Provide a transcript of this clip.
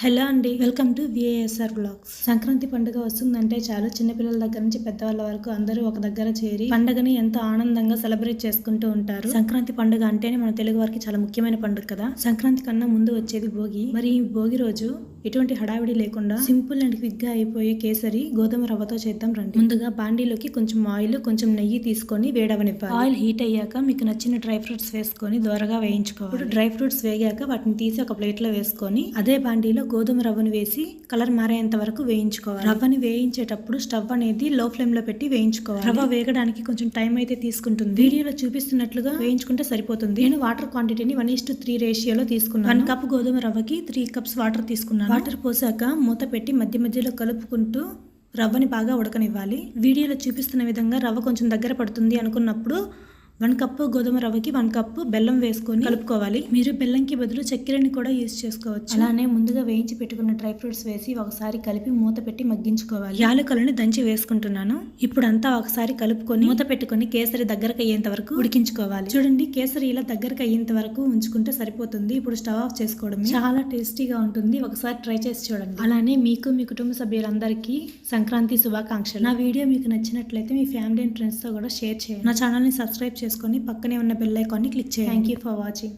Hello అండి, welcome to విఏఎస్ఆర్ blogs. Sankranti పండుగ వస్తుందంటే చాలు చిన్నపిల్లల దగ్గర నుంచి పెద్దవాళ్ళ వరకు అందరూ ఒక దగ్గర చేరి పండుగని ఎంతో ఆనందంగా సెలబ్రేట్ చేసుకుంటూ ఉంటారు. సంక్రాంతి పండుగ అంటేనే మన తెలుగు వారికి చాలా ముఖ్యమైన పండుగ కదా. సంక్రాంతి కన్నా ముందు వచ్చేది భోగి. మరి ఈ భోగి రోజు ఎటువంటి హడావిడి లేకుండా సింపుల్ అండ్ క్విక్ గా అయిపోయే కేసరి గోధుమ రవ్వతో చేద్దాం రండి. ముందుగా బాండీలోకి కొంచెం ఆయిల్, కొంచెం నెయ్యి తీసుకొని వేడవనివ్వాలి. ఆయిల్ హీట్ అయ్యాక మీకు నచ్చిన డ్రై ఫ్రూట్స్ వేసుకొని దోరగా వేయించుకోవాలి. ఇప్పుడు డ్రై ఫ్రూట్స్ వేగాక వాటిని తీసి ఒక ప్లేట్ లో వేసుకొని అదే బాండీలో గోధుమ రవ్వను వేసి కలర్ మారేంత వరకు వేయించుకోవాలి. రవ్వని వేయించేటప్పుడు స్టవ్ అనేది లో ఫ్లేమ్ లో పెట్టి వేయించుకోవాలి. రవ్వ వేగడానికి కొంచెం టైం అయితే తీసుకుంటుంది. వీడియోలో చూపిస్తున్నట్లుగా వేయించుకుంటే సరిపోతుంది. నేను వాటర్ క్వాంటిటీని 1:3 రేషియోలో తీసుకున్నాను. 1 కప్ గోధుమ రవ్వకి 3 కప్స్ వాటర్ తీసుకున్నాను. వాటర్ పోసాక మూత పెట్టి మధ్య మధ్యలో కలుపుకుంటూ రవ్వని బాగా ఉడకనివ్వాలి. వీడియోలో చూపిస్తున్న విధంగా రవ్వ కొంచెం దగ్గర పడుతుంది అనుకున్నప్పుడు 1 కప్పు గోధుమ రవ్వకి 1 కప్పు బెల్లం వేసుకొని కలుపుకోవాలి. మీరు బెల్లంకి బదులు చక్కెరని కూడా యూజ్ చేసుకోవచ్చు. అలానే ముందుగా వేయించి పెట్టుకున్న డ్రై ఫ్రూట్స్ వేసి ఒకసారి కలిపి మూత పెట్టి మగ్గించుకోవాలి. యాలకులను దంచి వేసుకుంటున్నాను. ఇప్పుడు అంతా ఒకసారి కలుపుకొని మూత పెట్టుకొని కేసరి దగ్గరకు అయ్యేంత వరకు ఉడికించుకోవాలి. చూడండి, కేసరి ఇలా దగ్గరకు అయ్యేంత వరకు ఉంచుకుంటే సరిపోతుంది. ఇప్పుడు స్టవ్ ఆఫ్ చేసుకోవడం. చాలా టేస్టీగా ఉంటుంది. ఒకసారి ట్రై చేసి చూడండి. అలానే మీకు, మీ కుటుంబ సభ్యులందరికీ సంక్రాంతి శుభాకాంక్షలు. నా వీడియో మీకు నచ్చినట్లయితే మీ ఫ్యామిలీ అండ్ ఫ్రెండ్స్ తో కూడా షేర్ చేయండి. నా ఛానల్ ని సబ్స్క్రైబ్ చేసుకొని పక్కనే ఉన్న బెల్ ఐకాన్ ని క్లిక్ చేయండి. Thank you for watching.